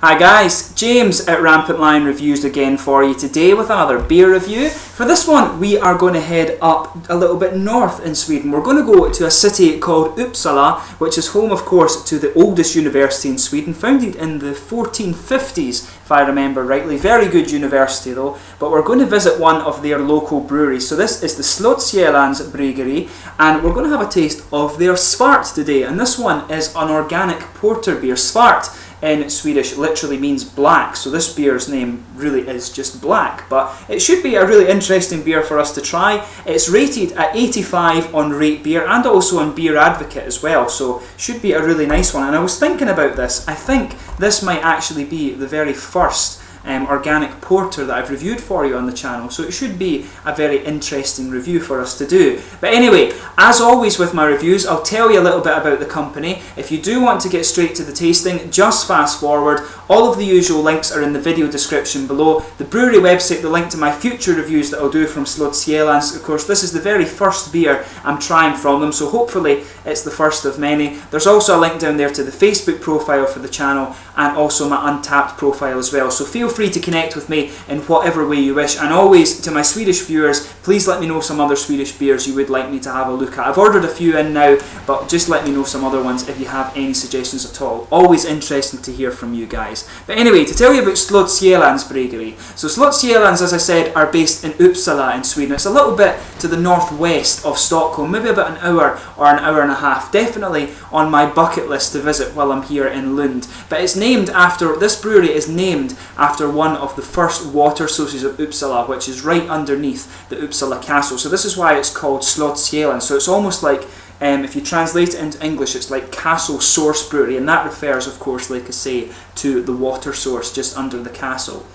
Hi guys, James at RampantLionReviews again for you today with another beer review. For this one we are going to head up a little bit north in Sweden. We're going to go to a city called Uppsala, which is home of course to the oldest university in Sweden, founded in the 1450s if I remember rightly. Very good university though, but we're going to visit one of their local breweries. So this is the Slottskällans Bryggeri and we're going to have a taste of their Svart today, and this one is an organic porter beer. Svart in Swedish literally means black, so this beer's name really is just black, but it should be a really interesting beer for us to try. It's rated at 85 on Rate Beer and also on Beer Advocate as well, so should be a really nice one. And I was thinking about this, I think this might actually be the very first organic porter that I've reviewed for you on the channel, so it should be a very interesting review for us to do. But anyway, as always with my reviews, I'll tell you a little bit about the company. If you do want to get straight to the tasting, just fast forward. All of the usual links are in the video description below. The brewery website, the link to my future reviews that I'll do from Slottskällans. Of course, this is the very first beer I'm trying from them, so hopefully it's the first of many. There's also a link down there to the Facebook profile for the channel and also my Untappd profile as well, so feel free to connect with me in whatever way you wish. And always, to my Swedish viewers, please let me know some other Swedish beers you would like me to have a look at. I've ordered a few in now, but just let me know some other ones if you have any suggestions at all. Always interesting to hear from you guys. But anyway, to tell you about Slottskällans Bryggeri. So Slottskällans, as I said, are based in Uppsala in Sweden. It's a little bit to the northwest of Stockholm, maybe about an hour or an hour and a half. Definitely on my bucket list to visit while I'm here in Lund. But it's named after, this brewery is named after one of the first water sources of Uppsala, which is right underneath the Uppsala castle. So this is why it's called Slottskällans. So it's almost like, if you translate it into English, it's like castle source brewery, and that refers, of course, like I say, to the water source just under the castle.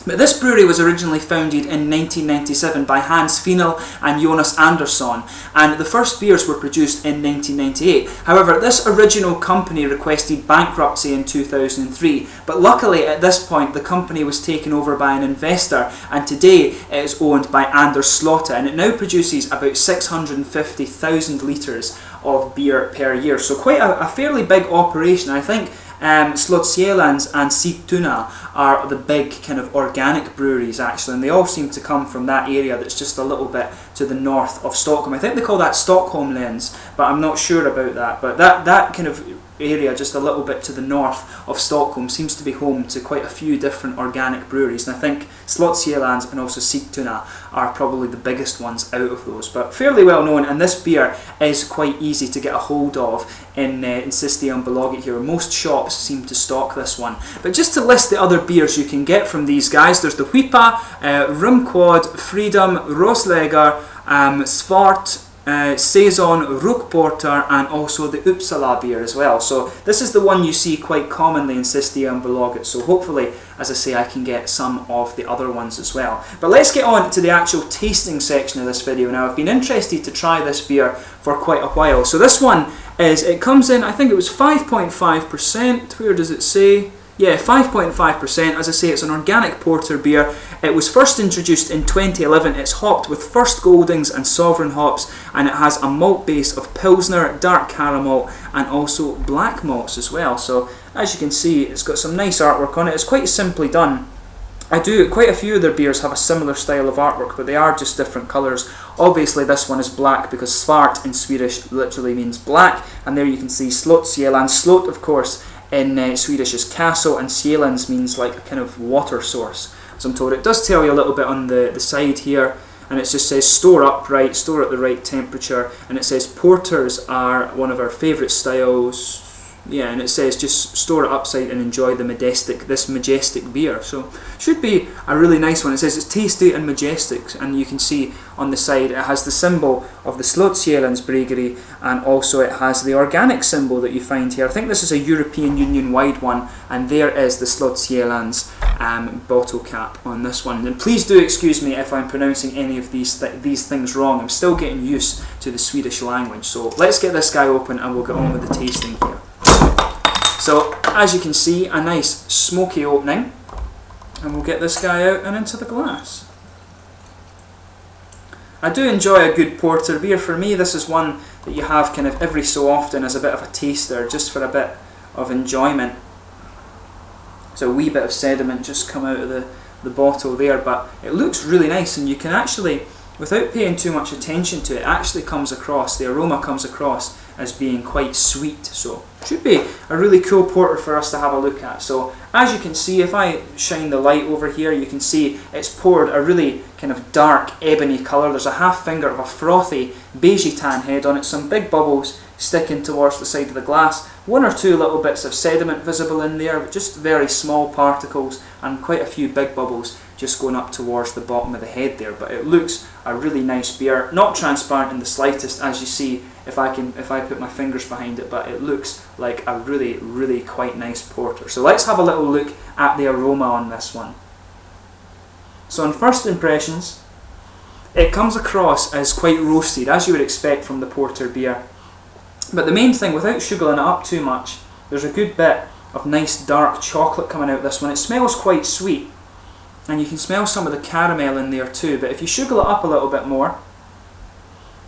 But this brewery was originally founded in 1997 by Hans Finnel and Jonas Andersson, and the first beers were produced in 1998. However, this original company requested bankruptcy in 2003, but luckily at this point the company was taken over by an investor, and today it is owned by Anders Slotte, and it now produces about 650,000 litres of beer per year. So quite a fairly big operation. I think Slottskällans and Sigtuna are the big kind of organic breweries actually, and they all seem to come from that area that's just a little bit to the north of Stockholm. I think they call that Stockholm lens, but I'm not sure about that. But that kind of area just a little bit to the north of Stockholm seems to be home to quite a few different organic breweries, and I think Slottskällans and also Sigtuna are probably the biggest ones out of those, but fairly well known. And this beer is quite easy to get a hold of in Systembolaget here. Most shops seem to stock this one. But just to list the other beers you can get from these guys, there's the Whippa, Rumquad, Freedom, Rosläger, Svart, Saison, Rookporter, and also the Uppsala beer as well. So this is the one you see quite commonly in Systembolaget, so hopefully, as I say, I can get some of the other ones as well. But let's get on to the actual tasting section of this video now. I've been interested to try this beer for quite a while. So this one it comes in, I think it was 5.5%, where does it say? Yeah, 5.5%. As I say, it's an organic porter beer. It was first introduced in 2011. It's hopped with First Goldings and Sovereign hops, and it has a malt base of Pilsner, dark caramel, and also black malts as well. So as you can see, it's got some nice artwork on it. It's quite simply done. Quite a few of their beers have a similar style of artwork, but they are just different colours. Obviously this one is black because Svart in Swedish literally means black, and there you can see Slottskällans. Slott, of course, in Swedish is castle, and Källans means like a kind of water source, as I'm told. It does tell you a little bit on the side here, and it just says store upright, store at the right temperature, and it says porters are one of our favourite styles. Yeah, and it says just store it upside and enjoy this majestic beer. So should be a really nice one. It says it's tasty and majestic, and you can see on the side it has the symbol of the Slottskällans Bryggeri, and also it has the organic symbol that you find here. I think this is a European Union wide one, and there is the Slottskällans bottle cap on this one. And please do excuse me if I'm pronouncing any of these things wrong. I'm still getting used to the Swedish language. So let's get this guy open and we'll get on with the tasting here. So as you can see, a nice smoky opening, and we'll get this guy out and into the glass. I do enjoy a good porter beer. For me, this is one that you have kind of every so often as a bit of a taster, just for a bit of enjoyment. So a wee bit of sediment just come out of the bottle there, but it looks really nice, and you can actually, without paying too much attention to it, actually comes across, the aroma comes across as being quite sweet. So should be a really cool porter for us to have a look at. So as you can see, if I shine the light over here, you can see it's poured a really kind of dark ebony colour. There's a half finger of a frothy beigey tan head on it, some big bubbles sticking towards the side of the glass, one or two little bits of sediment visible in there, but just very small particles, and quite a few big bubbles just going up towards the bottom of the head there. But it looks a really nice beer, not transparent in the slightest, as you see if I put my fingers behind it, but it looks like a really quite nice porter. So let's have a little look at the aroma on this one. So on first impressions, it comes across as quite roasted, as you would expect from the porter beer. But the main thing, without sugaring it up too much, there's a good bit of nice dark chocolate coming out this one. It smells quite sweet, and you can smell some of the caramel in there too, but if you sugar it up a little bit more,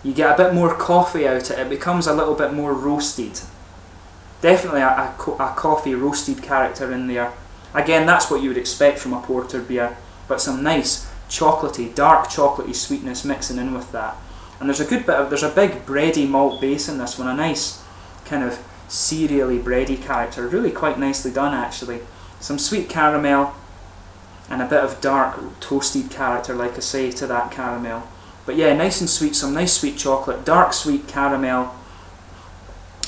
you get a bit more coffee out of it. It becomes a little bit more roasted. Definitely a coffee roasted character in there. Again, that's what you would expect from a porter beer, but some nice chocolatey, dark chocolatey sweetness mixing in with that. And there's a good bit of, there's a big bready malt base in this one, a nice kind of cereally bready character, really quite nicely done actually. Some sweet caramel and a bit of dark toasted character, like I say, to that caramel. But yeah, nice and sweet, some nice sweet chocolate, dark sweet caramel,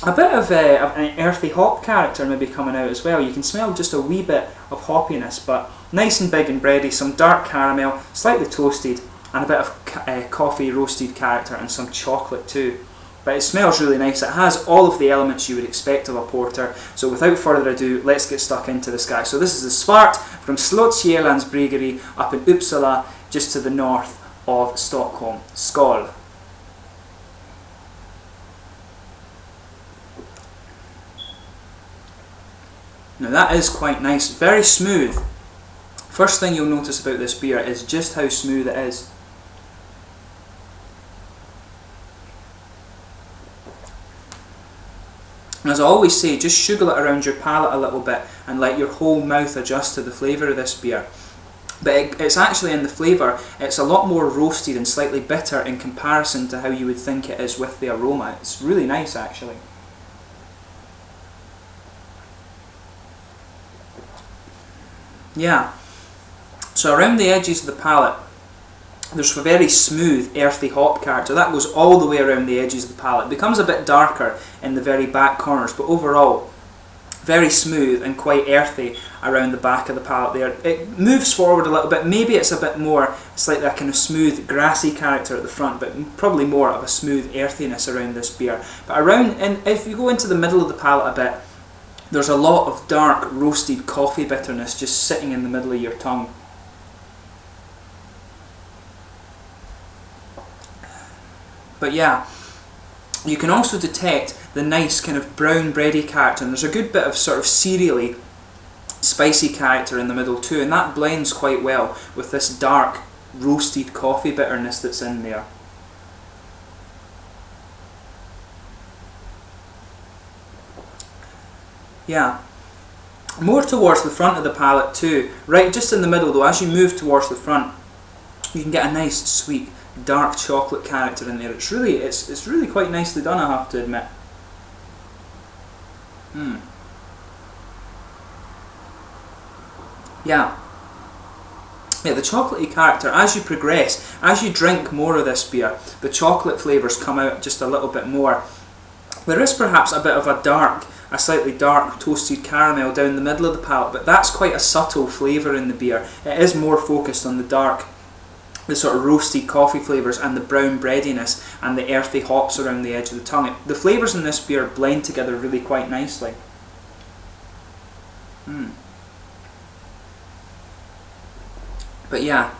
a bit of an earthy hop character maybe coming out as well. You can smell just a wee bit of hoppiness, but nice and big and bready, some dark caramel, slightly toasted, and a bit of coffee roasted character and some chocolate too. But it smells really nice. It has all of the elements you would expect of a porter. So without further ado, let's get stuck into this guy. So this is the Svart from Slottskällans Bryggeri up in Uppsala, just to the north of Stockholm. Skål! Now that is quite nice, very smooth. First thing you'll notice about this beer is just how smooth it is. And as I always say, just sugar it around your palate a little bit and let your whole mouth adjust to the flavour of this beer. But it's actually, in the flavour, it's a lot more roasted and slightly bitter in comparison to how you would think it is with the aroma. It's really nice actually. Yeah. So around the edges of the palate, there's a very smooth, earthy hop character. That goes all the way around the edges of the palate. It becomes a bit darker in the very back corners, but overall, very smooth and quite earthy around the back of the palate there. It moves forward a little bit. Maybe it's a bit more, slightly a kind of smooth, grassy character at the front, but probably more of a smooth earthiness around this beer. But around, and if you go into the middle of the palate a bit, there's a lot of dark, roasted coffee bitterness just sitting in the middle of your tongue. But yeah, you can also detect the nice kind of brown bready character, and there's a good bit of sort of cereally, spicy character in the middle too, and that blends quite well with this dark, roasted coffee bitterness that's in there. Yeah, more towards the front of the palate too, right just in the middle though. As you move towards the front, you can get a nice sweet dark chocolate character in there. It's really quite nicely done, I have to admit. Yeah, the chocolatey character, as you progress, as you drink more of this beer, the chocolate flavours come out just a little bit more. There is perhaps a bit of a slightly dark toasted caramel down the middle of the palate, but that's quite a subtle flavour in the beer. It is more focused on the dark, the sort of roasty coffee flavours and the brown breadiness and the earthy hops around the edge of the tongue. The flavours in this beer blend together really quite nicely. But yeah,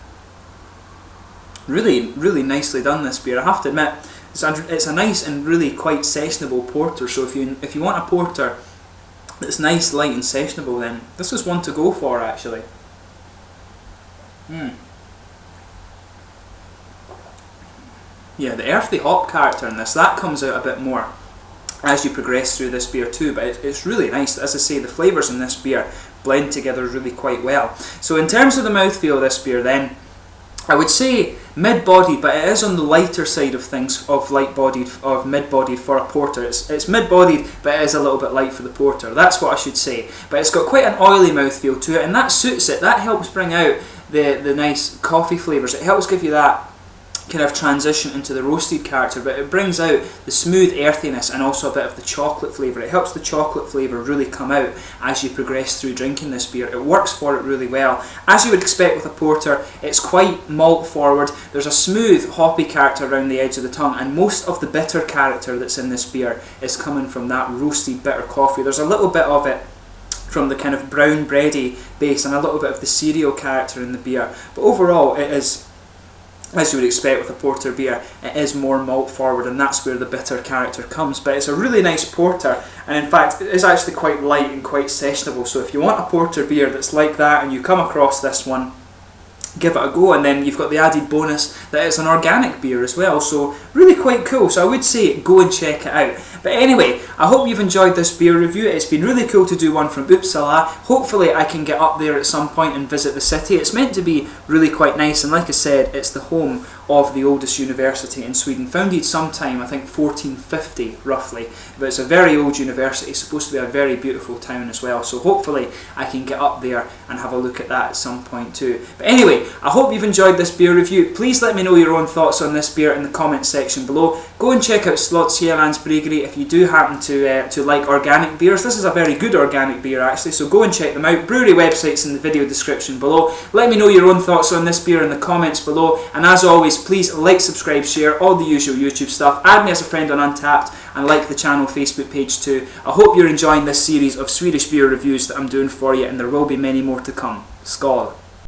really nicely done, this beer, I have to admit. It's a nice and really quite sessionable porter, so if you want a porter that's nice, light and sessionable, then this is one to go for actually. Yeah, the earthy hop character in this, that comes out a bit more as you progress through this beer too, but it's really nice. As I say, the flavours in this beer blend together really quite well. So in terms of the mouthfeel of this beer then, I would say mid-bodied, but it is on the lighter side of things, of mid-bodied for a porter. It's mid-bodied, but it is a little bit light for the porter. That's what I should say. But it's got quite an oily mouthfeel to it, and that suits it. That helps bring out the nice coffee flavours. It helps give you that kind of transition into the roasted character, but it brings out the smooth earthiness and also a bit of the chocolate flavour. It helps the chocolate flavour really come out as you progress through drinking this beer. It works for it really well. As you would expect with a porter, it's quite malt forward. There's a smooth hoppy character around the edge of the tongue, and most of the bitter character that's in this beer is coming from that roasted bitter coffee. There's a little bit of it from the kind of brown bready base and a little bit of the cereal character in the beer, but overall it is, as you would expect with a porter beer, it is more malt forward, and that's where the bitter character comes. But it's a really nice porter, and in fact it is actually quite light and quite sessionable. So if you want a porter beer that's like that and you come across this one, give it a go. And then you've got the added bonus that it's an organic beer as well, so really quite cool. So I would say go and check it out. But anyway, I hope you've enjoyed this beer review. It's been really cool to do one from Uppsala. Hopefully I can get up there at some point and visit the city. It's meant to be really quite nice, and like I said, it's the home of the oldest university in Sweden, founded sometime, I think 1450 roughly, but it's a very old university, supposed to be a very beautiful town as well, so hopefully I can get up there and have a look at that at some point too. But anyway, I hope you've enjoyed this beer review. Please let me know your own thoughts on this beer in the comment section below. Go and check out Slottskällans Bryggeri if you do happen to like organic beers. This is a very good organic beer actually, so go and check them out. Brewery website's in the video description below. Let me know your own thoughts on this beer in the comments below, and as always, please like, subscribe, share, all the usual YouTube stuff. Add me as a friend on Untappd and like the channel Facebook page too. I hope you're enjoying this series of Swedish beer reviews that I'm doing for you, and there will be many more to come. Skål!